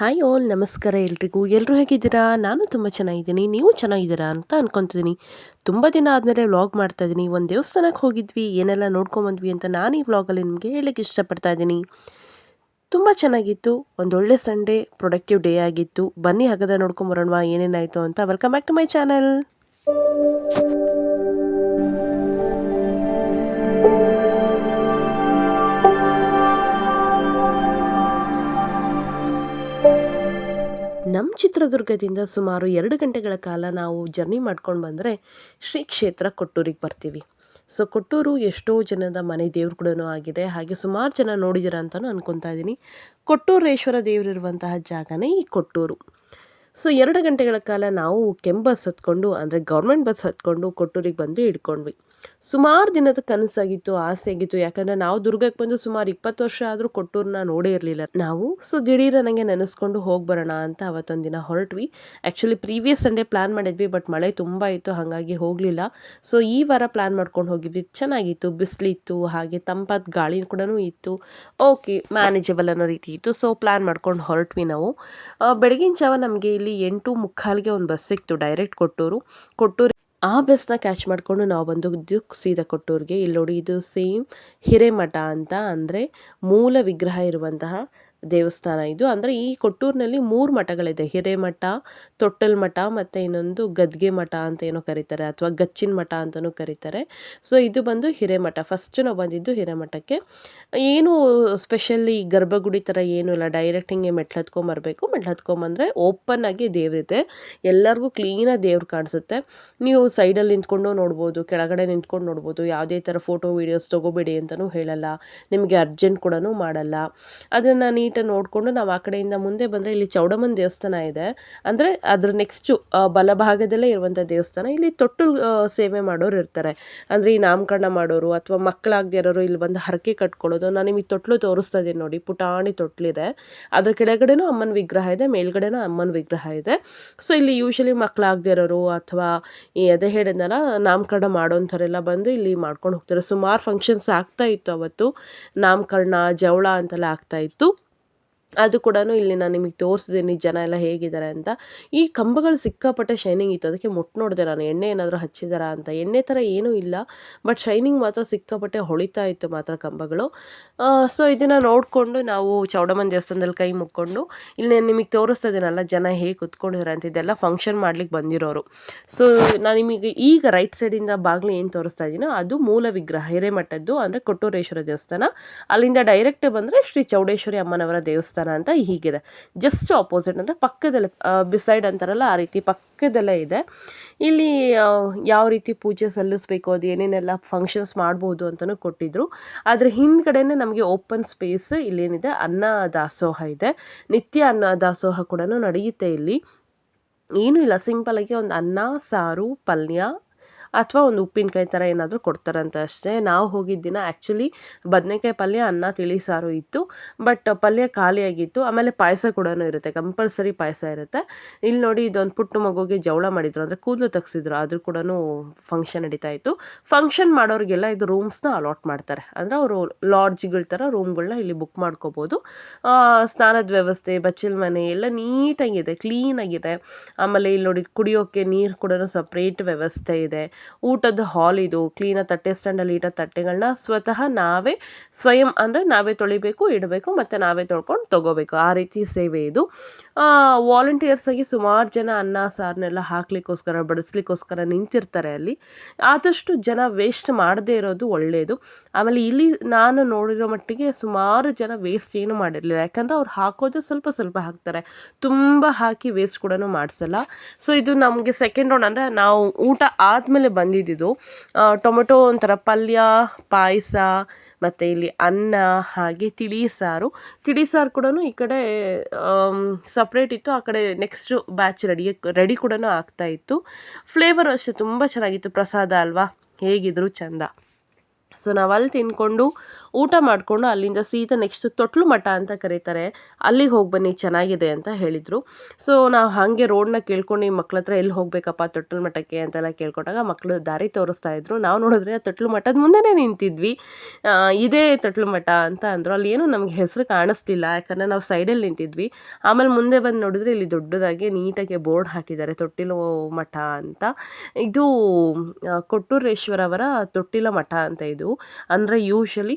Hi all ನಮಸ್ಕಾರ ಎಲ್ರಿಗೂ. ಎಲ್ಲರೂ ಹೇಗಿದ್ದೀರಾ? ನಾನು ತುಂಬ ಚೆನ್ನಾಗಿದ್ದೀನಿ. ನೀವು ಚೆನ್ನಾಗಿದ್ದೀರಾ ಅಂತ ಅನ್ಕೊತಿದ್ದೀನಿ. ತುಂಬ ದಿನ ಆದಮೇಲೆ ವ್ಲಾಗ್ ಮಾಡ್ತಾ ಇದ್ದೀನಿ. ಒಂದು ದೇವಸ್ಥಾನಕ್ಕೆ ಹೋಗಿದ್ವಿ, ಏನೆಲ್ಲ ನೋಡ್ಕೊಂಬಂದ್ವಿ ಅಂತ ನಾನು ಈ ವ್ಲಾಗಲ್ಲಿ ನಿಮಗೆ ಹೇಳಕ್ಕೆ ಇಷ್ಟಪಡ್ತಾ ಇದ್ದೀನಿ. ತುಂಬ ಚೆನ್ನಾಗಿತ್ತು. ಒಂದೊಳ್ಳೆ ಸಂಡೇ ಪ್ರೊಡಕ್ಟಿವ್ ಡೇ ಆಗಿತ್ತು. ಬನ್ನಿ ಹಾಗಾದ್ರೆ ನೋಡ್ಕೊಂಬರೋಣ ಏನೇನಾಯಿತು ಅಂತ. Welcome back to my channel. ನಮ್ಮ ಚಿತ್ರದುರ್ಗದಿಂದ ಸುಮಾರು 2 ಗಂಟೆಗಳ ಕಾಲ ನಾವು ಜರ್ನಿ ಮಾಡ್ಕೊಂಡು ಬಂದರೆ ಶ್ರೀ ಕ್ಷೇತ್ರ ಕೊಟ್ಟೂರಿಗೆ ಬರ್ತೀವಿ. ಸೊ ಕೊಟ್ಟೂರು ಎಷ್ಟೋ ಜನದ ಮನೆ ದೇವ್ರು ಕೂಡ ಆಗಿದೆ. ಹಾಗೆ ಸುಮಾರು ಜನ ನೋಡಿದ್ದೀರ ಅಂತಲೂ ಅನ್ಕೊತಾ ಇದ್ದೀನಿ. ಕೊಟ್ಟೂರೇಶ್ವರ ದೇವರಿರುವಂತಹ ಜಾಗನೇ ಈ ಕೊಟ್ಟೂರು. ಸೊ 2 ಗಂಟೆಗಳ ಕಾಲ ನಾವು ಬಸ್ ಹತ್ಕೊಂಡು, ಅಂದರೆ ಗೌರ್ಮೆಂಟ್ ಬಸ್ ಹತ್ಕೊಂಡು ಕೊಟ್ಟೂರಿಗೆ ಬಂದು ಇಳ್ಕೊಂಡ್ವಿ. ಸುಮಾರು ದಿನದ ಕನಸಾಗಿತ್ತು, ಆಸೆ ಆಗಿತ್ತು. ಯಾಕಂದರೆ ನಾವು ದುರ್ಗಕ್ಕೆ ಬಂದು ಸುಮಾರು 20 ವರ್ಷ ಆದರೂ ಕೊಟ್ಟೂರನ್ನ ನೋಡೇ ಇರಲಿಲ್ಲ ನಾವು. ಸೊ ದಿಢೀರ ನನಗೆ ನೆನೆಸ್ಕೊಂಡು ಹೋಗಿ ಬರೋಣ ಅಂತ ಅವತ್ತೊಂದು ದಿನ ಹೊರಟ್ವಿ. ಆ್ಯಕ್ಚುಲಿ ಪ್ರೀವಿಯಸ್ ಸಂಡೇ ಪ್ಲ್ಯಾನ್ ಮಾಡಿದ್ವಿ, ಬಟ್ ಮಳೆ ತುಂಬ ಇತ್ತು, ಹಾಗಾಗಿ ಹೋಗಲಿಲ್ಲ. ಸೊ ಈ ವಾರ ಪ್ಲ್ಯಾನ್ ಮಾಡ್ಕೊಂಡು ಹೋಗಿದ್ವಿ. ಚೆನ್ನಾಗಿತ್ತು, ಬಿಸಿಲಿತ್ತು, ಹಾಗೆ ತಂಪಾದ ಗಾಳಿ ಕೂಡ ಇತ್ತು. ಓಕೆ, ಮ್ಯಾನೇಜಬಲ್ ಅನ್ನೋ ರೀತಿ ಇತ್ತು. ಸೊ ಪ್ಲ್ಯಾನ್ ಮಾಡ್ಕೊಂಡು ಹೊರಟ್ವಿ ನಾವು. ಬೆಳಗಿನ ಜಾವ ನಮಗೆ ಇಲ್ಲಿ 8:45ಗೆ ಒಂದು ಬಸ್ ಸಿಕ್ತು, ಡೈರೆಕ್ಟ್ ಕೊಟ್ಟೂರು. ಆ ಬಸ್ನ ಕ್ಯಾಚ್ ಮಾಡಿಕೊಂಡು ನಾವು ಬಂದಿದ್ದು ಸೀದಾ ಕೊಟ್ಟೂರಿಗೆ. ಇಲ್ಲಿ ನೋಡಿ, ಇದು ಸೇಮ್ ಹಿರೇಮಠ ಅಂತ, ಅಂದರೆ ಮೂಲ ವಿಗ್ರಹ ಇರುವಂತಹ ದೇವಸ್ಥಾನ ಇದು. ಅಂದರೆ ಈ ಕೊಟ್ಟೂರಿನಲ್ಲಿ 3 ಮಠಗಳಿದೆ: ಹಿರೇಮಠ, ತೊಟ್ಟಲ್ ಮಠ, ಮತ್ತು ಇನ್ನೊಂದು ಗದ್ಗೆ ಮಠ ಅಂತ ಏನೋ ಕರೀತಾರೆ, ಅಥವಾ ಗಚ್ಚಿನ ಮಠ ಅಂತಲೂ ಕರೀತಾರೆ. ಸೊ ಇದು ಬಂದು ಹಿರೇಮಠ. ಫಸ್ಟ್ ನಾವು ಬಂದಿದ್ದು ಹಿರೇಮಠಕ್ಕೆ. ಏನು ಸ್ಪೆಷಲಿ ಗರ್ಭಗುಡಿ ಥರ ಏನೂ ಇಲ್ಲ, ಡೈರೆಕ್ಟ್ ಹಿಂಗೆ ಮೆಟ್ಲು ಹತ್ಕೊಂಬರ್ಬೇಕು. ಮೆಟ್ಲು ಹತ್ಕೊಂಬಂದರೆ ಓಪನ್ ಆಗಿ ದೇವರಿದೆ, ಎಲ್ಲರಿಗೂ ಕ್ಲೀನಾಗಿ ದೇವ್ರು ಕಾಣಿಸುತ್ತೆ. ನೀವು ಸೈಡಲ್ಲಿ ನಿಂತ್ಕೊಂಡು ನೋಡ್ಬೋದು, ಕೆಳಗಡೆ ನಿಂತ್ಕೊಂಡು ನೋಡ್ಬೋದು. ಯಾವುದೇ ಥರ ಫೋಟೋ ವೀಡಿಯೋಸ್ ತೊಗೋಬೇಡಿ ಅಂತಲೂ ಹೇಳಲ್ಲ, ನಿಮಗೆ ಅರ್ಜೆಂಟ್ ಕೂಡ ಮಾಡಲ್ಲ. ಅದನ್ನು ನೀಟಾಗಿ ನೋಡಿಕೊಂಡು ನಾವು ಆ ಕಡೆಯಿಂದ ಮುಂದೆ ಬಂದರೆ ಇಲ್ಲಿ ಚೌಡಮ್ಮನ ದೇವಸ್ಥಾನ ಇದೆ. ಅಂದರೆ ಅದ್ರ ನೆಕ್ಸ್ಟು ಬಲಭಾಗದಲ್ಲೇ ಇರುವಂಥ ದೇವಸ್ಥಾನ. ಇಲ್ಲಿ ತೊಟ್ಟಲು ಸೇವೆ ಮಾಡೋರು ಇರ್ತಾರೆ, ಅಂದರೆ ಈ ನಾಮಕರಣ ಮಾಡೋರು ಅಥವಾ ಮಕ್ಕಳಾಗದೇ ಇರೋರು ಇಲ್ಲಿ ಬಂದು ಹರಕೆ ಕಟ್ಕೊಳ್ಳೋದು. ನಾನು ನಿಮಗೆ ತೊಟ್ಲು ತೋರಿಸ್ತಾ ಇದ್ದೀನಿ ನೋಡಿ, ಪುಟಾಣಿ ತೊಟ್ಲಿದೆ. ಅದ್ರ ಕೆಳಗಡೆನೂ ಅಮ್ಮನ ವಿಗ್ರಹ ಇದೆ, ಮೇಲ್ಗಡೆನೂ ಅಮ್ಮನ ವಿಗ್ರಹ ಇದೆ. ಸೊ ಇಲ್ಲಿ ಯೂಶಲಿ ಮಕ್ಕಳಾಗದೇ ಇರೋರು ಅಥವಾ ಅದೇ ಹೇಳಿದ್ನಲ್ಲ, ನಾಮಕರಣ ಮಾಡೋಂಥವರೆಲ್ಲ ಬಂದು ಇಲ್ಲಿ ಮಾಡ್ಕೊಂಡು ಹೋಗ್ತಾರೆ. ಸುಮಾರು ಫಂಕ್ಷನ್ಸ್ ಆಗ್ತಾ ಇತ್ತು ಅವತ್ತು. ನಾಮಕರಣ, ಜವಳ ಅಂತೆಲ್ಲ ಆಗ್ತಾ ಇತ್ತು. ಅದು ಕೂಡ ಇಲ್ಲಿ ನಾನು ನಿಮಗೆ ತೋರಿಸಿದ್ದೀನಿ ಜನ ಎಲ್ಲ ಹೇಗಿದ್ದಾರೆ ಅಂತ. ಈ ಕಂಬಗಳು ಸಿಕ್ಕಾಪಟ್ಟೆ ಶೈನಿಂಗ್ ಇತ್ತು, ಅದಕ್ಕೆ ಮುಟ್ಟು ನೋಡಿದೆ ನಾನು, ಎಣ್ಣೆ ಏನಾದರೂ ಹಚ್ಚಿದಾರಾ ಅಂತ. ಎಣ್ಣೆ ಥರ ಏನೂ ಇಲ್ಲ, ಬಟ್ ಶೈನಿಂಗ್ ಮಾತ್ರ ಸಿಕ್ಕಾಪಟ್ಟೆ ಹೊಳಿತಾ ಇತ್ತು ಮಾತ್ರ ಕಂಬಗಳು. ಸೊ ಇದನ್ನು ನೋಡಿಕೊಂಡು ನಾವು ಚೌಡಮ್ಮನ ದೇವಸ್ಥಾನದಲ್ಲಿ ಕೈ ಮುಕ್ಕೊಂಡು, ಇಲ್ಲಿ ನಿಮಗೆ ತೋರಿಸ್ತಾ ಇದ್ದೀನಲ್ಲ ಜನ ಹೇಗೆ ಕುತ್ಕೊಂಡಿದ್ದಾರೆ ಅಂತ. ಇದೆಲ್ಲ ಫಂಕ್ಷನ್ ಮಾಡ್ಲಿಕ್ಕೆ ಬಂದಿರೋರು. ಸೊ ನಾನು ನಿಮಗೆ ಈಗ ರೈಟ್ ಸೈಡಿಂದ ಬಾಗಿಲು ಏನು ತೋರಿಸ್ತಾ ಇದ್ದೀನೋ ಅದು ಮೂಲ ವಿಗ್ರಹ ಹಿರೇಮಠದ್ದು, ಅಂದರೆ ಕೊಟ್ಟೂರೇಶ್ವರ ದೇವಸ್ಥಾನ. ಅಲ್ಲಿಂದ ಡೈರೆಕ್ಟ್ ಬಂದರೆ ಶ್ರೀ ಚೌಡೇಶ್ವರಿ ಅಮ್ಮನವರ ದೇವಸ್ಥಾನ ಅಂತ ಹೀಗಿದೆ. ಜಸ್ಟ್ ಆಪೋಸಿಟ್, ಅಂದರೆ ಪಕ್ಕದಲ್ಲೇ, ಬಿಸೈಡ್ ಅಂತಾರಲ್ಲ ಆ ರೀತಿ ಪಕ್ಕದಲ್ಲೇ ಇದೆ. ಇಲ್ಲಿ ಯಾವ ರೀತಿ ಪೂಜೆ ಸಲ್ಲಿಸಬೇಕು, ಅದು ಏನೇನೆಲ್ಲ ಫಂಕ್ಷನ್ಸ್ ಮಾಡ್ಬೋದು ಅಂತಲೂ ಕೊಟ್ಟಿದ್ರು. ಅದ್ರ ಹಿಂದ್ಗಡೆನೇ ನಮಗೆ ಓಪನ್ ಸ್ಪೇಸ್ ಇಲ್ಲೇನಿದೆ, ಅನ್ನ ದಾಸೋಹ ಇದೆ. ನಿತ್ಯ ಅನ್ನ ದಾಸೋಹ ಕೂಡ ನಡೆಯುತ್ತೆ ಇಲ್ಲಿ. ಏನೂ ಇಲ್ಲ, ಸಿಂಪಲಾಗಿ ಒಂದು ಅನ್ನ, ಸಾರು, ಪಲ್ಯ ಅಥವಾ ಒಂದು ಉಪ್ಪಿನಕಾಯಿ ಥರ ಏನಾದರೂ ಕೊಡ್ತಾರಂತ ಅಷ್ಟೇ. ನಾವು ಹೋಗಿದ್ದ ದಿನ ಆ್ಯಕ್ಚುಲಿ ಬದನೆಕಾಯಿ ಪಲ್ಯ, ಅನ್ನ, ತಿಳಿ ಸಾರು ಇತ್ತು, ಬಟ್ ಪಲ್ಯ ಖಾಲಿಯಾಗಿತ್ತು. ಆಮೇಲೆ ಪಾಯಸ ಕೂಡ ಇರುತ್ತೆ, ಕಂಪಲ್ಸರಿ ಪಾಯಸ ಇರುತ್ತೆ. ಇಲ್ಲಿ ನೋಡಿ, ಇದೊಂದು ಪುಟ್ಟ ಮಗುಗೆ ಜವಳ ಮಾಡಿದ್ರು, ಅಂದರೆ ಕೂದಲು ತೆಗ್ಸಿದ್ರು, ಅದ್ರ ಕೂಡ ಫಂಕ್ಷನ್ ನಡೀತಾ ಇತ್ತು. ಫಂಕ್ಷನ್ ಮಾಡೋರಿಗೆಲ್ಲ ಇದು ರೂಮ್ಸ್ನ ಅಲಾಟ್ ಮಾಡ್ತಾರೆ, ಅಂದರೆ ಅವರು ಲಾಡ್ಜ್ಗಳ ಥರ ರೂಮ್ಗಳನ್ನ ಇಲ್ಲಿ ಬುಕ್ ಮಾಡ್ಕೋಬೋದು. ಸ್ನಾನದ ವ್ಯವಸ್ಥೆ, ಬಚ್ಚಲ ಮನೆ ಎಲ್ಲ ನೀಟಾಗಿದೆ, ಕ್ಲೀನಾಗಿದೆ. ಆಮೇಲೆ ಇಲ್ಲಿ ನೋಡಿ, ಕುಡಿಯೋಕ್ಕೆ ನೀರು ಕೂಡ ಸಪ್ರೇಟ್ ವ್ಯವಸ್ಥೆ ಇದೆ. ಊಟದ ಹಾಲ್ ಇದು, ಕ್ಲೀನಾಗಿ ತಟ್ಟೆ ಸ್ಟ್ಯಾಂಡಲ್ಲಿ ಇಡೋ ತಟ್ಟೆಗಳನ್ನ ಸ್ವತಃ ನಾವೇ ಸ್ವಯಂ, ಅಂದರೆ ನಾವೇ ತೊಳಿಬೇಕು, ಇಡಬೇಕು, ಮತ್ತು ನಾವೇ ತೊಳ್ಕೊಂಡು ತೊಗೋಬೇಕು, ಆ ರೀತಿ ಸೇವೆ ಇದು. ವಾಲಂಟಿಯರ್ಸಾಗಿ ಸುಮಾರು ಜನ ಅನ್ನ ಸಾರನ್ನೆಲ್ಲ ಹಾಕ್ಲಿಕ್ಕೋಸ್ಕರ, ಬಡಿಸ್ಲಿಕ್ಕೋಸ್ಕರ ನಿಂತಿರ್ತಾರೆ ಅಲ್ಲಿ. ಆದಷ್ಟು ಜನ ವೇಸ್ಟ್ ಮಾಡದೇ ಇರೋದು ಒಳ್ಳೆಯದು. ಆಮೇಲೆ ಇಲ್ಲಿ ನಾನು ನೋಡಿರೋ ಮಟ್ಟಿಗೆ ಸುಮಾರು ಜನ ವೇಸ್ಟ್ ಏನೂ ಮಾಡಿರಲಿಲ್ಲ, ಯಾಕಂದರೆ ಅವ್ರು ಹಾಕೋದು ಸ್ವಲ್ಪ ಸ್ವಲ್ಪ ಹಾಕ್ತಾರೆ, ತುಂಬ ಹಾಕಿ ವೇಸ್ಟ್ ಕೂಡ ಮಾಡಿಸಲ್ಲ. ಸೊ ಇದು ನಮಗೆ ಸೆಕೆಂಡ್ ರೌಂಡ್, ಅಂದರೆ ನಾವು ಊಟ ಆದಮೇಲೆ ಬಂದಿದ್ದು. ಟೊಮೆಟೊ ಒಂಥರ ಪಲ್ಯ, ಪಾಯಸ, ಮತ್ತು ಇಲ್ಲಿ ಅನ್ನ, ಹಾಗೆ ತಿಳಿ ಸಾರು ಕೂಡ ಈ ಕಡೆ ಸಪ್ರೇಟ್ ಇತ್ತು. ಆ ಕಡೆ ನೆಕ್ಸ್ಟ್ ಬ್ಯಾಚ್ ರೆಡಿ ಕೂಡ ಆಗ್ತಾ ಇತ್ತು. ಫ್ಲೇವರು ಅಷ್ಟೇ ತುಂಬ ಚೆನ್ನಾಗಿತ್ತು. ಪ್ರಸಾದ ಅಲ್ವಾ, ಹೇಗಿದ್ರು ಚೆಂದ. ಸೊ ನಾವು ಅಲ್ಲಿ ತಿಂದ್ಕೊಂಡು ಊಟ ಮಾಡಿಕೊಂಡು ಅಲ್ಲಿಂದ ಸೀದಾ ನೆಕ್ಸ್ಟ್ ತೊಟ್ಲು ಮಠ ಅಂತ ಕರೀತಾರೆ, ಅಲ್ಲಿಗೆ ಹೋಗಿ ಬನ್ನಿ ಚೆನ್ನಾಗಿದೆ ಅಂತ ಹೇಳಿದರು. ಸೊ ನಾವು ಹಾಗೆ ರೋಡ್ನ ಕೇಳ್ಕೊಂಡು ಈ ಮಕ್ಳ ಹತ್ರ ಎಲ್ಲಿ ಹೋಗಬೇಕಪ್ಪ ತೊಟ್ಲು ಮಠಕ್ಕೆ ಅಂತೆಲ್ಲ ಕೇಳ್ಕೊಂಡಾಗ ಮಕ್ಕಳು ದಾರಿ ತೋರಿಸ್ತಾ ಇದ್ರು. ನಾವು ನೋಡಿದ್ರೆ ತೊಟ್ಲು ಮಠದ ಮುಂದೆನೇ ನಿಂತಿದ್ವಿ. ಇದೇ ತೊಟ್ಲು ಮಠ ಅಂತ ಅಂದರು. ಅಲ್ಲಿ ಏನೂ ನಮಗೆ ಹೆಸರು ಕಾಣಿಸ್ಲಿಲ್ಲ, ಯಾಕಂದರೆ ನಾವು ಸೈಡಲ್ಲಿ ನಿಂತಿದ್ವಿ. ಆಮೇಲೆ ಮುಂದೆ ಬಂದು ನೋಡಿದ್ರೆ ಇಲ್ಲಿ ದೊಡ್ಡದಾಗಿ ನೀಟಾಗಿ ಬೋರ್ಡ್ ಹಾಕಿದ್ದಾರೆ ತೊಟ್ಟಿಲು ಮಠ ಅಂತ. ಇದು ಕೊಟ್ಟೂರೇಶ್ವರವರ ತೊಟ್ಟಿಲ ಮಠ ಅಂತ ಇದು. ಅಂದರೆ ಯೂಶಲಿ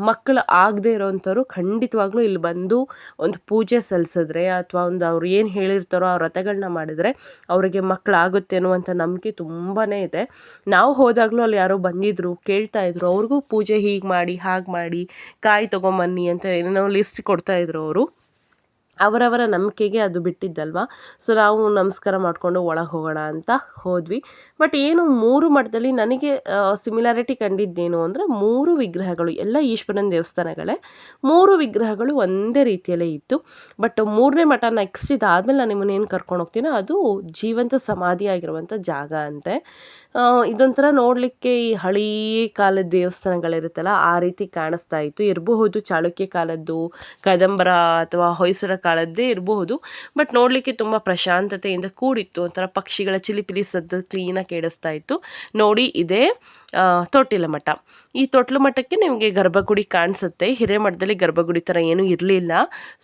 ಮಕ್ಕಳು ಆಗದೆ ಇರೋವಂಥವ್ರು ಖಂಡಿತವಾಗ್ಲೂ ಇಲ್ಲಿ ಬಂದು ಒಂದು ಪೂಜೆ ಸಲ್ಲಿಸಿದ್ರೆ ಅಥವಾ ಒಂದು ಅವ್ರು ಏನು ಹೇಳಿರ್ತಾರೋ ಆ ವ್ರತಗಳನ್ನ ಮಾಡಿದರೆ ಅವರಿಗೆ ಮಕ್ಕಳಾಗುತ್ತೆ ಅನ್ನುವಂಥ ನಂಬಿಕೆ ತುಂಬಾ ಇದೆ. ನಾವು ಹೋದಾಗಲೂ ಅಲ್ಲಿ ಯಾರೋ ಬಂದಿದ್ದರು, ಕೇಳ್ತಾಯಿದ್ರು, ಅವ್ರಿಗೂ ಪೂಜೆ ಹೀಗೆ ಮಾಡಿ ಹಾಗೆ ಮಾಡಿ ಕಾಯಿ ತೊಗೊಂಬನ್ನಿ ಅಂತ ಏನೇನೋ ಲಿಸ್ಟ್ ಕೊಡ್ತಾಯಿದ್ರು ಅವರು. ಅವರವರ ನಂಬಿಕೆಗೆ ಅದು ಬಿಟ್ಟಿದ್ದಲ್ವ. ಸೊ ನಾವು ನಮಸ್ಕಾರ ಮಾಡಿಕೊಂಡು ಒಳಗೆ ಹೋಗೋಣ ಅಂತ ಹೋದ್ವಿ. ಬಟ್ ಏನು 3 ಮಠದಲ್ಲಿ ನನಗೆ ಸಿಮಿಲಾರಿಟಿ ಕಂಡಿದ್ದೇನು ಅಂದರೆ 3 ವಿಗ್ರಹಗಳು ಎಲ್ಲ ಈಶ್ವರನ ದೇವಸ್ಥಾನಗಳೇ, 3 ವಿಗ್ರಹಗಳು ಒಂದೇ ರೀತಿಯಲ್ಲೇ ಇತ್ತು. ಬಟ್ 3ನೇ ಮಠ ನೆಕ್ಸ್ಟ್ ಇದಾದಮೇಲೆ ನಾನು ನಿಮ್ಮನ್ನೇನು ಕರ್ಕೊಂಡು ಹೋಗ್ತೀನೋ ಅದು ಜೀವಂತ ಸಮಾಧಿ ಆಗಿರುವಂಥ ಜಾಗ ಅಂತೆ. ಇದೊಂಥರ ನೋಡಲಿಕ್ಕೆ ಈ ಹಳೇ ಕಾಲದ ದೇವಸ್ಥಾನಗಳಿರುತ್ತಲ್ಲ ಆ ರೀತಿ ಕಾಣಿಸ್ತಾ ಇತ್ತು. ಇರಬಹುದು ಚಾಳುಕ್ಯ ಕಾಲದ್ದು, ಕದಂಬರ ಅಥವಾ ಹೊಯ್ಸಳ ಕಾಲದ್ದೇ ಇರಬಹುದು. ಬಟ್ ನೋಡಲಿಕ್ಕೆ ತುಂಬ ಪ್ರಶಾಂತತೆಯಿಂದ ಕೂಡಿತ್ತು. ಒಂಥರ ಪಕ್ಷಿಗಳ ಚಿಲಿಪಿಲಿ ಸದ್ದು ಕ್ಲೀನಾಗಿ ಕೇಳಿಸ್ತಾ ಇತ್ತು. ನೋಡಿ ಇದೇ ತೊಟ್ಟಿಲ ಮಠ. ಈ ತೊಟ್ಲು ಮಠಕ್ಕೆ ನಿಮಗೆ ಗರ್ಭಗುಡಿ ಕಾಣಿಸುತ್ತೆ. ಹಿರೇಮಠದಲ್ಲಿ ಗರ್ಭಗುಡಿ ಥರ ಏನೂ ಇರಲಿಲ್ಲ.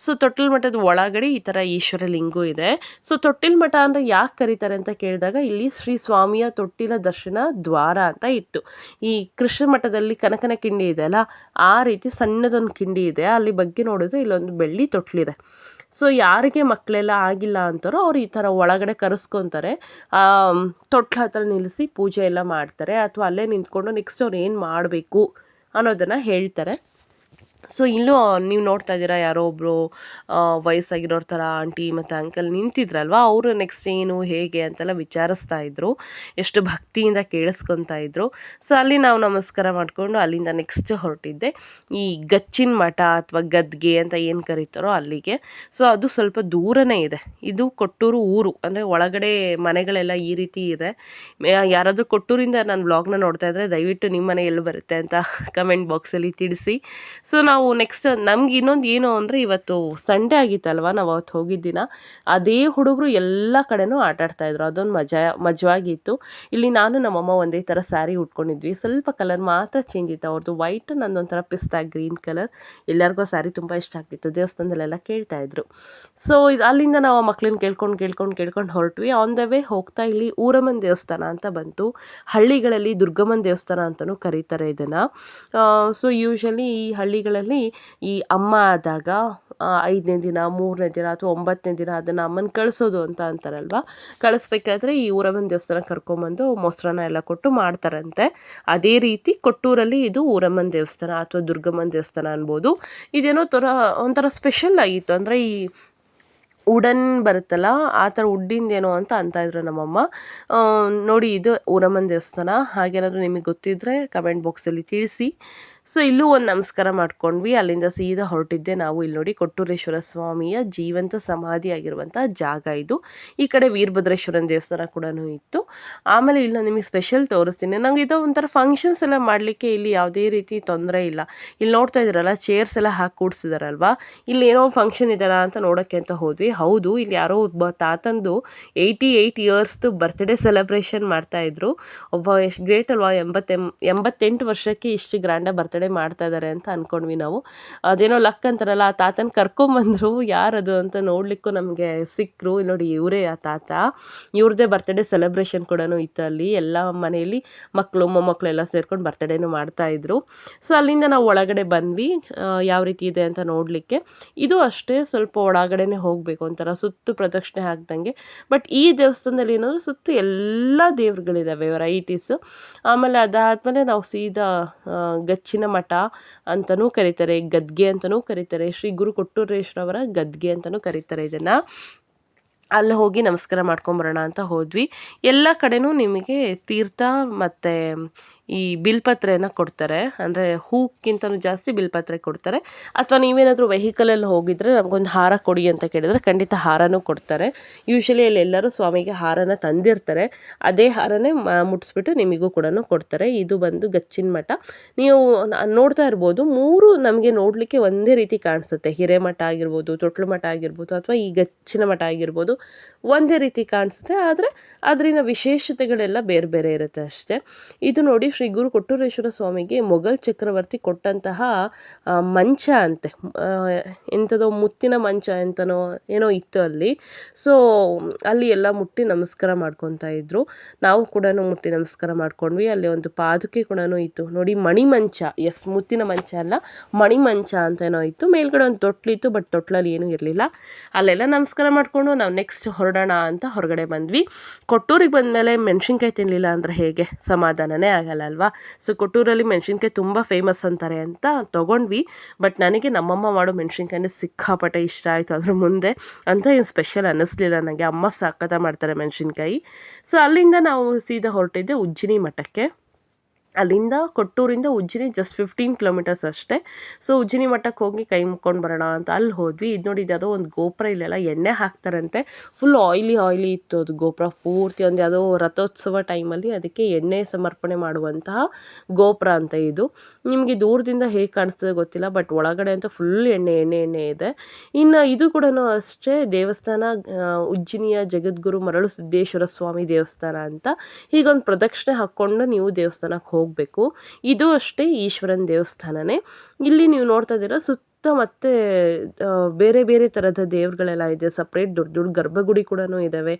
ಸೊ ತೊಟ್ಟಿಲು ಮಠದ ಒಳಗಡೆ ಈ ಥರ ಈಶ್ವರ ಲಿಂಗು ಇದೆ. ಸೊ ತೊಟ್ಟಿಲ ಮಠ ಅಂದರೆ ಯಾಕೆ ಕರೀತಾರೆ ಅಂತ ಕೇಳಿದಾಗ ಇಲ್ಲಿ ಶ್ರೀ ಸ್ವಾಮಿಯ ತೊಟ್ಟಿಲ ದರ್ಶನ ದ್ವಾರ ಅಂತ ಇತ್ತು. ಈ ಕೃಷ್ಣ ಮಠದಲ್ಲಿ ಕನಕನ ಕಿಂಡಿ ಇದೆ ಅಲ್ಲ, ಆ ರೀತಿ ಸಣ್ಣದೊಂದು ಕಿಂಡಿ ಇದೆ. ಅಲ್ಲಿ ಬಗ್ಗೆ ನೋಡಿದ್ರೆ ಇಲ್ಲೊಂದು ಬೆಳ್ಳಿ ತೊಟ್ಲಿದೆ. ಸೊ ಯಾರಿಗೆ ಮಕ್ಕಳೆಲ್ಲ ಆಗಿಲ್ಲ ಅಂತಾರೋ ಅವ್ರು ಈ ಥರ ಒಳಗಡೆ ಕರೆಸ್ಕೊತಾರೆ, ತೊಟ್ಲ ಹತ್ರ ನಿಲ್ಲಿಸಿ ಪೂಜೆ ಎಲ್ಲ ಮಾಡ್ತಾರೆ, ಅಥವಾ ಅಲ್ಲೇ ನಿಂತ್ಕೊಂಡು ನೆಕ್ಸ್ಟ್ ಅವ್ರು ಏನು ಮಾಡಬೇಕು ಅನ್ನೋದನ್ನು ಹೇಳ್ತಾರೆ. ಸೊ ಇಲ್ಲೂ ನೀವು ನೋಡ್ತಾ ಇದ್ದೀರಾ ಯಾರೋ ಒಬ್ಬರು ವಯಸ್ಸಾಗಿರೋರ ಥರ ಆಂಟಿ ಮತ್ತು ಅಂಕಲ್ ನಿಂತಿದ್ರಲ್ವ, ಅವರು ನೆಕ್ಸ್ಟ್ ಏನು ಹೇಗೆ ಅಂತೆಲ್ಲ ವಿಚಾರಿಸ್ತಾ ಇದ್ರು, ಎಷ್ಟು ಭಕ್ತಿಯಿಂದ ಕೇಳಿಸ್ಕೊತಾ ಇದ್ರು. ಸೊ ಅಲ್ಲಿ ನಾವು ನಮಸ್ಕಾರ ಮಾಡಿಕೊಂಡು ಅಲ್ಲಿಂದ ನೆಕ್ಸ್ಟ್ ಹೊರಟಿದ್ದೆ ಈ ಗಚ್ಚಿನ ಮಠ ಅಥವಾ ಗದ್ಗೆ ಅಂತ ಏನು ಕರೀತಾರೋ ಅಲ್ಲಿಗೆ. ಸೊ ಅದು ಸ್ವಲ್ಪ ದೂರನೇ ಇದೆ. ಇದು ಕೊಟ್ಟೂರು ಊರು, ಅಂದರೆ ಒಳಗಡೆ ಮನೆಗಳೆಲ್ಲ ಈ ರೀತಿ ಇದೆ. ಯಾರಾದರೂ ಕೊಟ್ಟೂರಿಂದ ನಾನು ವ್ಲಾಗ್ನ ನೋಡ್ತಾ ಇದ್ದರೆ ದಯವಿಟ್ಟು ನಿಮ್ಮ ಮನೆ ಎಲ್ಲಿ ಬರುತ್ತೆ ಅಂತ ಕಮೆಂಟ್ ಬಾಕ್ಸಲ್ಲಿ ತಿಳಿಸಿ. ಸೊ ನಾವು ನೆಕ್ಸ್ಟ್ ನಮ್ಗೆ ಇನ್ನೊಂದು ಏನು ಅಂದರೆ ಇವತ್ತು ಸಂಡೇ ಆಗಿತ್ತಲ್ವ, ನಾವು ಅವತ್ತು ಹೋಗಿದ್ದಿನ ಅದೇ ಹುಡುಗರು ಎಲ್ಲ ಕಡೆನೂ ಆಟಾಡ್ತಾಯಿದ್ರು. ಅದೊಂದು ಮಜವಾಗಿತ್ತು. ಇಲ್ಲಿ ನಾನು ನಮ್ಮಮ್ಮ ಒಂದೇ ಥರ ಸ್ಯಾರಿ ಉಟ್ಕೊಂಡಿದ್ವಿ. ಸ್ವಲ್ಪ ಕಲರ್ ಮಾತ್ರ ಚೇಂಜ್ ಇತ್ತು. ಅವ್ರದ್ದು ವೈಟ್, ನಂದೊಂಥರ ಪಿಸ್ತಾ ಗ್ರೀನ್ ಕಲರ್. ಎಲ್ಲರಿಗೂ ಸ್ಯಾರಿ ತುಂಬ ಇಷ್ಟ ಆಗ್ತಿತ್ತು. ದೇವಸ್ಥಾನದಲ್ಲೆಲ್ಲ ಕೇಳ್ತಾಯಿದ್ರು. ಸೊ ಅಲ್ಲಿಂದ ನಾವು ಮಕ್ಳನ್ನ ಕೇಳ್ಕೊಂಡು ಹೊರಟ್ವಿ. ಆನ್ ದ ವೇ ಹೋಗ್ತಾ ಇಲ್ಲಿ ಊರಮ್ಮನ ದೇವಸ್ಥಾನ ಅಂತ ಬಂತು. ಹಳ್ಳಿಗಳಲ್ಲಿ ದುರ್ಗಮ್ಮನ ದೇವಸ್ಥಾನ ಅಂತಲೂ ಕರೀತಾರೆ ಇದನ್ನು. ಸೊ ಯೂಶಲಿ ಈ ಹಳ್ಳಿಗಳಲ್ಲಿ ಈ ಅಮ್ಮ ಆದಾಗ 5ನೇ ದಿನ, 3ನೇ ದಿನ ಅಥವಾ 9ನೇ ದಿನ ಅದನ್ನು ಅಮ್ಮನ ಕಳಿಸೋದು ಅಂತ ಅಂತಾರಲ್ವ. ಕಳಿಸ್ಬೇಕಾದ್ರೆ ಈ ಊರಮ್ಮನ ದೇವಸ್ಥಾನ ಕರ್ಕೊಂಬಂದು ಮೊಸರನ್ನ ಎಲ್ಲ ಕೊಟ್ಟು ಮಾಡ್ತಾರಂತೆ. ಅದೇ ರೀತಿ ಕೊಟ್ಟೂರಲ್ಲಿ ಇದು ಊರಮ್ಮನ ದೇವಸ್ಥಾನ ಅಥವಾ ದುರ್ಗಮ್ಮನ ದೇವಸ್ಥಾನ ಅನ್ಬೋದು. ಇದೇನೋ ಒಂಥರ ಸ್ಪೆಷಲ್ ಆಗಿತ್ತು. ಅಂದರೆ ಈ ವುಡನ್ ಬರುತ್ತಲ್ಲ ಆ ಥರ ವುಡ್ಡಿಂದೇನೋ ಅಂತ ಇದ್ರು ನಮ್ಮಮ್ಮ. ನೋಡಿ ಇದು ಊರಮ್ಮನ ದೇವಸ್ಥಾನ. ಹಾಗೇನಾದರೂ ನಿಮಗೆ ಗೊತ್ತಿದ್ದರೆ ಕಮೆಂಟ್ ಬಾಕ್ಸಲ್ಲಿ ತಿಳಿಸಿ. ಸೊ ಇಲ್ಲೂ ಒಂದು ನಮಸ್ಕಾರ ಮಾಡ್ಕೊಂಡ್ವಿ. ಅಲ್ಲಿಂದ ಸೀದಾ ಹೊರಟಿದ್ದೆ ನಾವು. ಇಲ್ಲಿ ನೋಡಿ ಕೊಟ್ಟೂರೇಶ್ವರ ಸ್ವಾಮಿಯ ಜೀವಂತ ಸಮಾಧಿ ಆಗಿರುವಂಥ ಜಾಗ ಇದು. ಈ ಕಡೆ ವೀರಭದ್ರೇಶ್ವರನ ದೇವಸ್ಥಾನ ಕೂಡ ಇತ್ತು. ಆಮೇಲೆ ಇಲ್ಲಿ ನಾನು ನಿಮಗೆ ಸ್ಪೆಷಲ್ ತೋರಿಸ್ತೀನಿ. ನಂಗೆ ಇದು ಒಂಥರ ಫಂಕ್ಷನ್ಸ್ ಎಲ್ಲ ಮಾಡಲಿಕ್ಕೆ ಇಲ್ಲಿ ಯಾವುದೇ ರೀತಿ ತೊಂದರೆ ಇಲ್ಲ. ಇಲ್ಲಿ ನೋಡ್ತಾ ಇದ್ದೀರಲ್ಲ ಚೇರ್ಸ್ ಎಲ್ಲ ಹಾಕಿ ಕೂಡಿಸಿದಾರಲ್ವ, ಇಲ್ಲಿ ಏನೋ ಫಂಕ್ಷನ್ ಇದೆಯಲ್ಲ ಅಂತ ನೋಡೋಕ್ಕೆ ಅಂತ ಹೋದ್ವಿ. ಹೌದು, ಇಲ್ಲಿ ಯಾರೋ ಒಬ್ಬ ತಾತಂದು 88 ಇಯರ್ಸ್ದು ಬರ್ತ್ಡೇ ಸೆಲೆಬ್ರೇಷನ್ ಮಾಡ್ತಾಯಿದ್ರು. ಒಬ್ಬ ಎಷ್ಟು ಗ್ರೇಟ್ ಅಲ್ವಾ, 88 ವರ್ಷಕ್ಕೆ ಇಷ್ಟು ಗ್ರ್ಯಾಂಡಾಗಿ ಬರ್ತ್ಡೇ ಮಾಡ್ತಾ ಇದ್ದಾರೆ ಅಂತ ಅಂದ್ಕೊಂಡ್ವಿ ನಾವು. ಅದೇನೋ ಲಕ್ ಅಂತಾರಲ್ಲ, ಆ ತಾತನ ಕರ್ಕೊಂಬಂದರು. ಯಾರದು ಅಂತ ನೋಡಲಿಕ್ಕೂ ನಮಗೆ ಸಿಕ್ಕರು. ನೋಡಿ ಇವರೇ ಆ ತಾತ. ಇವ್ರದ್ದೇ ಬರ್ತ್ಡೇ ಸೆಲೆಬ್ರೇಷನ್ ಕೂಡ ಇತ್ತು ಅಲ್ಲಿ. ಎಲ್ಲ ಮನೆಯಲ್ಲಿ ಮಕ್ಕಳು ಮೊಮ್ಮಕ್ಕಳು ಎಲ್ಲ ಸೇರ್ಕೊಂಡು ಬರ್ತ್ಡೇನು ಮಾಡ್ತಾಯಿದ್ರು. ಸೊ ಅಲ್ಲಿಂದ ನಾವು ಒಳಗಡೆ ಬಂದ್ವಿ ಯಾವ ರೀತಿ ಇದೆ ಅಂತ ನೋಡಲಿಕ್ಕೆ. ಇದು ಅಷ್ಟೇ ಸ್ವಲ್ಪ ಒಳಗಡೆನೇ ಹೋಗಬೇಕು, ಒಂಥರ ಸುತ್ತು ಪ್ರದಕ್ಷಿಣೆ ಹಾಕ್ದಂಗೆ. ಬಟ್ ಈ ದೇವಸ್ಥಾನದಲ್ಲಿ ಏನಂದ್ರೆ ಸುತ್ತು ಎಲ್ಲ ದೇವ್ರುಗಳಿದ್ದಾವೆ, ವೆರೈಟೀಸು. ಆಮೇಲೆ ಅದಾದಮೇಲೆ ನಾವು ಸೀದಾ ಗಚ್ಚಿನ ಮಠ ಅಂತಲೂ ಕರೀತಾರೆ, ಗದ್ಗೆ ಅಂತಲೂ ಕರೀತಾರೆ, ಶ್ರೀ ಗುರು ಕೊಟ್ಟೂರೇಶ್ವರವರ ಗದ್ಗೆ ಅಂತಲೂ ಕರೀತಾರೆ ಇದನ್ನು. ಅಲ್ಲಿ ಹೋಗಿ ನಮಸ್ಕಾರ ಮಾಡ್ಕೊಂಬರೋಣ ಅಂತ ಹೋದ್ವಿ. ಎಲ್ಲ ಕಡೆನೂ ನಿಮಗೆ ತೀರ್ಥ ಮತ್ತು ಈ ಬಿಲ್ಪತ್ರೆಯನ್ನು ಕೊಡ್ತಾರೆ. ಅಂದರೆ ಹೂಕ್ಕಿಂತಲೂ ಜಾಸ್ತಿ ಬಿಲ್ಪತ್ರೆ ಕೊಡ್ತಾರೆ. ಅಥವಾ ನೀವೇನಾದರೂ ವೆಹಿಕಲಲ್ಲಿ ಹೋಗಿದ್ರೆ ನಮಗೊಂದು ಹಾರ ಕೊಡಿ ಅಂತ ಕೇಳಿದರೆ ಖಂಡಿತ ಹಾರನೂ ಕೊಡ್ತಾರೆ. ಯೂಶ್ವಲಿ ಅಲ್ಲಿ ಎಲ್ಲರೂ ಸ್ವಾಮಿಗೆ ಹಾರನ ತಂದಿರ್ತಾರೆ. ಅದೇ ಹಾರನೇ ಮುಟ್ಟಿಸ್ಬಿಟ್ಟು ನಿಮಗೂ ಕೂಡ ಕೊಡ್ತಾರೆ. ಇದು ಬಂದು ಗಚ್ಚಿನ ಮಠ. ನೀವು ನೋಡ್ತಾ ಇರ್ಬೋದು, 3 ನಮಗೆ ನೋಡಲಿಕ್ಕೆ ಒಂದೇ ರೀತಿ ಕಾಣಿಸುತ್ತೆ. ಹಿರೇಮಠ ಆಗಿರ್ಬೋದು, ತೊಟ್ಲು ಮಠ ಆಗಿರ್ಬೋದು, ಅಥವಾ ಈ ಗಚ್ಚಿನ ಮಠ ಆಗಿರ್ಬೋದು, ಒಂದೇ ರೀತಿ ಕಾಣಿಸುತ್ತೆ. ಆದರೆ ಅದರಿನ ವಿಶೇಷತೆಗಳೆಲ್ಲ ಬೇರೆ ಬೇರೆ ಇರುತ್ತೆ ಅಷ್ಟೇ. ಇದು ನೋಡಿ, ಶ್ರೀ ಗುರು ಕೊಟ್ಟೂರೇಶ್ವರ ಸ್ವಾಮಿಗೆ ಮೊಘಲ್ ಚಕ್ರವರ್ತಿ ಕೊಟ್ಟಂತಹ ಮಂಚ ಅಂತೆ. ಎಂಥದೋ ಮುತ್ತಿನ ಮಂಚ ಅಂತನೋ ಏನೋ ಇತ್ತು ಅಲ್ಲಿ. ಸೊ ಅಲ್ಲಿ ಎಲ್ಲ ಮುಟ್ಟಿ ನಮಸ್ಕಾರ ಮಾಡ್ಕೊತಾ ಇದ್ರು. ನಾವು ಕೂಡ ಮುಟ್ಟಿ ನಮಸ್ಕಾರ ಮಾಡ್ಕೊಂಡ್ವಿ. ಅಲ್ಲಿ ಒಂದು ಪಾದುಕೆ ಕೂಡ ಇತ್ತು ನೋಡಿ, ಮಣಿಮಂಚ. ಎಸ್, ಮುತ್ತಿನ ಮಂಚ ಅಲ್ಲ, ಮಣಿಮಂಚ ಅಂತ ಏನೋ ಇತ್ತು. ಮೇಲ್ಗಡೆ ಒಂದು ತೊಟ್ಲಿತ್ತು, ಬಟ್ ತೊಟ್ಲಲ್ಲಿ ಏನೂ ಇರಲಿಲ್ಲ. ಅಲ್ಲೆಲ್ಲ ನಮಸ್ಕಾರ ಮಾಡಿಕೊಂಡು ನಾವು ನೆಕ್ಸ್ಟ್ ಹೊರಡೋಣ ಅಂತ ಹೊರಗಡೆ ಬಂದ್ವಿ. ಕೊಟ್ಟೂರಿಗೆ ಬಂದಮೇಲೆ ಮೆಣಸಿನ್ಕಾಯಿ ತಿನ್ನಲಿಲ್ಲ ಅಂದರೆ ಹೇಗೆ, ಸಮಾಧಾನನೇ ಆಗಲ್ಲ ಅಲ್ವಾ. ಸೊ ಕೊಟ್ಟೂರಲ್ಲಿ ಮೆಣಸಿನ್ಕಾಯಿ ತುಂಬ ಫೇಮಸ್ ಅಂತಾರೆ ಅಂತ ತೊಗೊಂಡ್ವಿ. ಬಟ್ ನನಗೆ ನಮ್ಮಮ್ಮ ಮಾಡೋ ಮೆಣಸಿನ್ಕಾಯಿನೇ ಸಿಕ್ಕಾಪಟ್ಟೆ ಇಷ್ಟ ಆಯಿತು. ಅದ್ರ ಮುಂದೆ ಅಂತ ಏನು ಸ್ಪೆಷಲ್ ಅನ್ನಿಸ್ಲಿಲ್ಲ ನನಗೆ. ಅಮ್ಮ ಸಖತ್ತ ಮಾಡ್ತಾರೆ ಮೆಣಸಿನ್ಕಾಯಿ. ಸೊ ಅಲ್ಲಿಂದ ನಾವು ಸೀದಾ ಹೊರಟಿದ್ದೆ ಉಜ್ಜಿನಿ ಮಠಕ್ಕೆ. ಅಲ್ಲಿಂದ ಕೊಟ್ಟೂರಿಂದ ಉಜ್ಜಿನಿ ಜಸ್ಟ್ 15 ಕಿಲೋಮೀಟರ್ಸ್ ಅಷ್ಟೇ. ಸೊ ಉಜ್ಜಿನಿ ಮಠಕ್ಕೆ ಹೋಗಿ ಕೈ ಮುಕ್ಕೊಂಡು ಬರೋಣ ಅಂತ ಅಲ್ಲಿ ಹೋದ್ವಿ. ಇದು ನೋಡಿ, ಯಾವುದೋ ಒಂದು ಗೋಪುರ, ಇಲ್ಲೆಲ್ಲ ಎಣ್ಣೆ ಹಾಕ್ತಾರಂತೆ. ಫುಲ್ ಆಯಿಲಿ ಇತ್ತು ಅದು ಗೋಪುರ ಪೂರ್ತಿ. ಒಂದು ಯಾವುದೋ ರಥೋತ್ಸವ ಟೈಮಲ್ಲಿ ಅದಕ್ಕೆ ಎಣ್ಣೆ ಸಮರ್ಪಣೆ ಮಾಡುವಂತಹ ಗೋಪುರ ಅಂತ ಇದು. ನಿಮಗೆ ದೂರದಿಂದ ಹೇಗೆ ಕಾಣಿಸ್ತದೆ ಗೊತ್ತಿಲ್ಲ, ಬಟ್ ಒಳಗಡೆ ಅಂತೂ ಫುಲ್ ಎಣ್ಣೆ ಇದೆ. ಇನ್ನು ಇದು ಕೂಡ ಅಷ್ಟೇ ದೇವಸ್ಥಾನ, ಉಜ್ಜಿನಿಯ ಜಗದ್ಗುರು ಮರಳು ಸಿದ್ದೇಶ್ವರ ಸ್ವಾಮಿ ದೇವಸ್ಥಾನ ಅಂತ. ಹೀಗೊಂದು ಪ್ರದಕ್ಷಿಣೆ ಹಾಕ್ಕೊಂಡು ನೀವು ದೇವಸ್ಥಾನಕ್ಕೆ ಹೋಗಬೇಕು. ಇದು ಅಷ್ಟೇ ಈಶ್ವರನ ದೇವಸ್ಥಾನನೇ. ಇಲ್ಲಿ ನೀವು ನೋಡ್ತಾ ಇದ್ದೀರಾ, ಸುತ್ತ ಮತ್ತೆ ಬೇರೆ ಬೇರೆ ಥರದ ದೇವ್ರುಗಳೆಲ್ಲ ಇದೆ. ಸಪ್ರೇಟ್ ದೊಡ್ಡ ದೊಡ್ಡ ಗರ್ಭಗುಡಿ ಕೂಡ ಇದ್ದಾವೆ.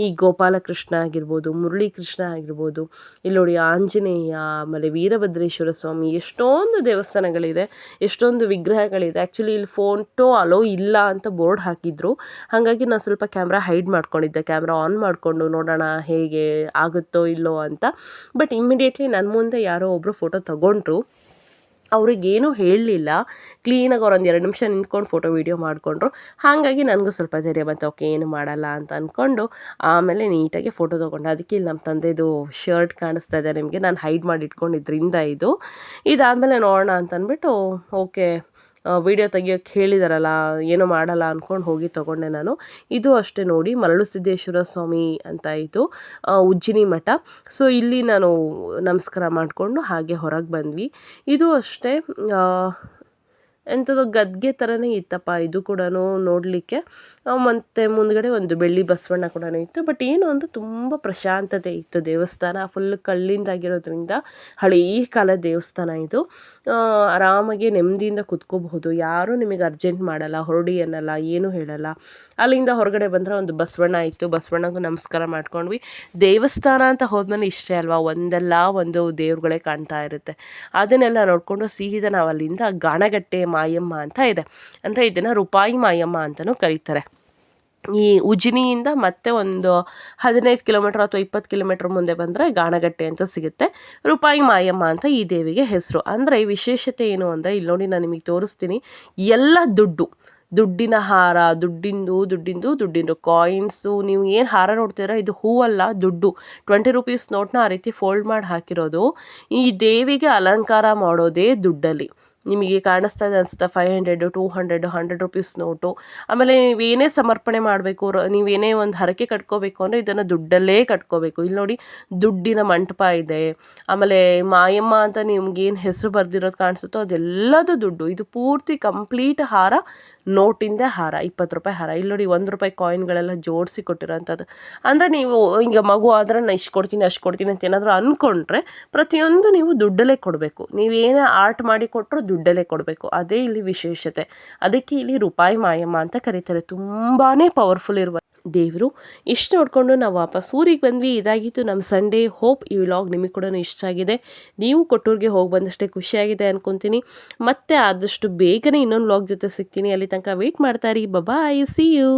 ಈ ಗೋಪಾಲಕೃಷ್ಣ ಆಗಿರ್ಬೋದು, ಮುರಳೀಕೃಷ್ಣ ಆಗಿರ್ಬೋದು, ಇಲ್ಲಿ ನೋಡಿ ಆಂಜನೇಯ, ಆಮೇಲೆ ವೀರಭದ್ರೇಶ್ವರ ಸ್ವಾಮಿ, ಎಷ್ಟೊಂದು ದೇವಸ್ಥಾನಗಳಿದೆ, ಎಷ್ಟೊಂದು ವಿಗ್ರಹಗಳಿದೆ. ಆ್ಯಕ್ಚುಲಿ ಇಲ್ಲಿ ಫೋಟೋ ಅಲೋ ಇಲ್ಲ ಅಂತ ಬೋರ್ಡ್ ಹಾಕಿದ್ರು. ಹಾಗಾಗಿ ನಾನು ಸ್ವಲ್ಪ ಕ್ಯಾಮ್ರಾ ಹೈಡ್ ಮಾಡ್ಕೊಂಡಿದ್ದೆ. ಕ್ಯಾಮ್ರಾ ಆನ್ ಮಾಡಿಕೊಂಡು ನೋಡೋಣ ಹೇಗೆ ಆಗುತ್ತೋ ಇಲ್ಲೋ ಅಂತ. ಬಟ್ ಇಮ್ಮಿಡಿಯೇಟ್ಲಿ ನನ್ನ ಮುಂದೆ ಯಾರೋ ಒಬ್ಬರು ಫೋಟೋ ತಗೊಂಡ್ರು. ಅವ್ರಿಗೇನೂ ಹೇಳಲಿಲ್ಲ. ಕ್ಲೀನಾಗಿ ಅವ್ರು ಒಂದು 2 ನಿಮಿಷ ನಿಂತ್ಕೊಂಡು ಫೋಟೋ ವೀಡಿಯೋ ಮಾಡಿಕೊಂಡ್ರು. ಹಾಗಾಗಿ ನನಗೂ ಸ್ವಲ್ಪ ಧೈರ್ಯ ಬಂತು, ಓಕೆ ಏನು ಮಾಡಲ್ಲ ಅಂತ ಅಂದ್ಕೊಂಡು ಆಮೇಲೆ ನೀಟಾಗಿ ಫೋಟೋ ತೊಗೊಂಡೆ. ಅದಕ್ಕೆ ಇಲ್ಲಿ ನಮ್ಮ ತಂದೆದು ಶರ್ಟ್ ಕಾಣಿಸ್ತಾ ಇದೆ ನಿಮಗೆ, ನಾನು ಹೈಡ್ ಮಾಡಿ ಇಟ್ಕೊಂಡಿದ್ರಿಂದ ಇದಾದಮೇಲೆ ನೋಡೋಣ ಅಂತ ಅಂದ್ಬಿಟ್ಟು ಓಕೆ ವೀಡಿಯೋ ತೆಗಿಯೋಕ್ಕೆ ಹೇಳಿದಾರಲ್ಲ, ಏನೂ ಮಾಡಲ್ಲ ಅಂದ್ಕೊಂಡು ಹೋಗಿ ತೊಗೊಂಡೆ ನಾನು. ಇದು ಅಷ್ಟೇ ನೋಡಿ, ಮರಳು ಸಿದ್ದೇಶ್ವರ ಸ್ವಾಮಿ ಅಂತ ಇದು ಉಜ್ಜಿನಿ ಮಠ. ಸೊ ಇಲ್ಲಿ ನಾನು ನಮಸ್ಕಾರ ಮಾಡಿಕೊಂಡು ಹಾಗೆ ಹೊರಗೆ ಬಂದ್ವಿ. ಇದು ಅಷ್ಟೇ ಎಂಥದೋ ಗದ್ಗೆ ಥರನೇ ಇತ್ತಪ್ಪ ಇದು ಕೂಡ ನೋಡಲಿಕ್ಕೆ. ಮತ್ತು ಮುಂದ್ಗಡೆ ಒಂದು ಬೆಳ್ಳಿ ಬಸವಣ್ಣ ಕೂಡ ಇತ್ತು. ಬಟ್ ಏನು ಅಂದರೆ ತುಂಬ ಪ್ರಶಾಂತತೆ ಇತ್ತು. ದೇವಸ್ಥಾನ ಫುಲ್ ಕಲ್ಲಿಂದಾಗಿರೋದ್ರಿಂದ ಹಳೇ ಕಾಲದ ದೇವಸ್ಥಾನ ಇದು. ಆರಾಮಾಗಿ ನೆಮ್ಮದಿಯಿಂದ ಕುತ್ಕೋಬಹುದು. ಯಾರೂ ನಿಮಗೆ ಅರ್ಜೆಂಟ್ ಮಾಡಲ್ಲ, ಹೊರಡಿ ಅನ್ನಲ್ಲ, ಏನೂ ಹೇಳಲ್ಲ. ಅಲ್ಲಿಂದ ಹೊರಗಡೆ ಬಂದರೆ ಒಂದು ಬಸವಣ್ಣ ಇತ್ತು, ಬಸವಣ್ಣಗೂ ನಮಸ್ಕಾರ ಮಾಡ್ಕೊಂಡ್ವಿ. ದೇವಸ್ಥಾನ ಅಂತ ಹೋದ್ಮೇಲೆ ಇಷ್ಟೇ ಅಲ್ವಾ, ಒಂದಲ್ಲ ಒಂದು ದೇವ್ರುಗಳೇ ಕಾಣ್ತಾ ಇರುತ್ತೆ. ಅದನ್ನೆಲ್ಲ ನೋಡಿಕೊಂಡು ಸೀದಾ ನಾವು ಅಲ್ಲಿಂದ ಗಾಣಗಟ್ಟೆ ಮಾಯಮ್ಮ ಅಂತ ಇದೆ. ಅಂದರೆ ಇದನ್ನು ರೂಪಾಯಿ ಮಾಯಮ್ಮ ಅಂತಲೂ ಕರೀತಾರೆ. ಈ ಉಜ್ಜಿನಿಯಿಂದ ಮತ್ತೆ ಒಂದು 15 ಕಿಲೋಮೀಟ್ರ್ ಅಥವಾ 20 ಕಿಲೋಮೀಟ್ರ್ ಮುಂದೆ ಬಂದರೆ ಗಾಣಗಟ್ಟೆ ಅಂತ ಸಿಗುತ್ತೆ. ರೂಪಾಯಿ ಮಾಯಮ್ಮ ಅಂತ ಈ ದೇವಿಗೆ ಹೆಸರು. ಅಂದರೆ ವಿಶೇಷತೆ ಏನು ಅಂದರೆ, ಇಲ್ಲಿ ನೋಡಿ ನಾನು ನಿಮಗೆ ತೋರಿಸ್ತೀನಿ, ಎಲ್ಲ ದುಡ್ಡಿನ ಹಾರ, ದುಡ್ಡಿಂದು ಕಾಯಿನ್ಸು. ನೀವು ಏನು ಹಾರ ನೋಡ್ತೀರಾ, ಇದು ಹೂವಲ್ಲ, ದುಡ್ಡು. 20 ರೂಪೀಸ್ ನೋಟ್ನ ಆ ರೀತಿ ಫೋಲ್ಡ್ ಮಾಡಿ ಹಾಕಿರೋದು. ಈ ದೇವಿಗೆ ಅಲಂಕಾರ ಮಾಡೋದೇ ದುಡ್ಡಲ್ಲಿ. ನಿಮಗೆ ಕಾಣಿಸ್ತಾ ಇದೆ ಅನಿಸುತ್ತಾ, 500, 200, 100 ರೂಪೀಸ್ ನೋಟು. ಆಮೇಲೆ ನೀವೇನೇ ಸಮರ್ಪಣೆ ಮಾಡಬೇಕು, ನೀವೇನೇ ಒಂದು ಹರಕೆ ಕಟ್ಕೋಬೇಕು ಅಂದರೆ ಇದನ್ನು ದುಡ್ಡಲ್ಲೇ ಕಟ್ಕೋಬೇಕು. ಇಲ್ಲಿ ನೋಡಿ, ದುಡ್ಡಿನ ಮಂಟಪ ಇದೆ. ಆಮೇಲೆ ಮಾಯಮ್ಮ ಅಂತ ನಿಮ್ಗೇನು ಹೆಸರು ಬರೆದಿರೋದು ಕಾಣಿಸುತ್ತೋ ಅದೆಲ್ಲದು ದುಡ್ಡು. ಇದು ಪೂರ್ತಿ ಕಂಪ್ಲೀಟ್ ಹಾರ, ನೋಟಿಂದೇ ಹಾರ, 20 ರೂಪಾಯಿ ಹಾರ. ಇಲ್ಲಿ ನೋಡಿ 1 ರೂಪಾಯಿ ಕಾಯಿನ್ಗಳೆಲ್ಲ ಜೋಡಿಸಿ ಕೊಟ್ಟಿರೋಂಥದ್ದು. ಅಂದರೆ ನೀವು ಹಿಂಗೆ ಮಗು ಆದರೆ ನಾನು ಇಷ್ಟು ಕೊಡ್ತೀನಿ ಅಷ್ಟು ಕೊಡ್ತೀನಿ ಅಂತ ಏನಾದರೂ ಅಂದ್ಕೊಂಡ್ರೆ ಪ್ರತಿಯೊಂದು ನೀವು ದುಡ್ಡಲ್ಲೇ ಕೊಡಬೇಕು. ನೀವೇನೇ ಆರ್ಟ್ ಮಾಡಿ ಕೊಟ್ಟರು ದುಡ್ಡಲ್ಲೇ ಕೊಡಬೇಕು. ಅದೇ ಇಲ್ಲಿ ವಿಶೇಷತೆ. ಅದಕ್ಕೆ ಇಲ್ಲಿ ರೂಪಾಯಿ ಮಾಯಮ್ಮ ಅಂತ ಕರೀತಾರೆ. ತುಂಬಾ ಪವರ್ಫುಲ್ ಇರುವ ದೇವರು. ಇಷ್ಟು ನೋಡಿಕೊಂಡು ನಾವು ವಾಪಸ್ ಊರಿಗೆ ಬಂದ್ವಿ. ಇದಾಗಿತ್ತು ನಮ್ಮ ಸಂಡೇ. ಹೋಪ್ ಈ ವ್ಲಾಗ್ ನಿಮಗೆ ಕೂಡ ಇಷ್ಟ ಆಗಿದೆ. ನೀವು ಕೊಟ್ಟೂರಿಗೆ ಹೋಗಿ ಬಂದಷ್ಟೇ ಖುಷಿಯಾಗಿದೆ ಅಂದ್ಕೊತೀನಿ. ಮತ್ತೆ ಆದಷ್ಟು ಬೇಗನೆ ಇನ್ನೊಂದು ವ್ಲಾಗ್ ಜೊತೆ ಸಿಗ್ತೀನಿ. ಅಲ್ಲಿ ತನಕ ವೆಯ್ಟ್ ಮಾಡ್ತಾ ಇರಿ. ಬಾಯ್, ಸಿ ಯು.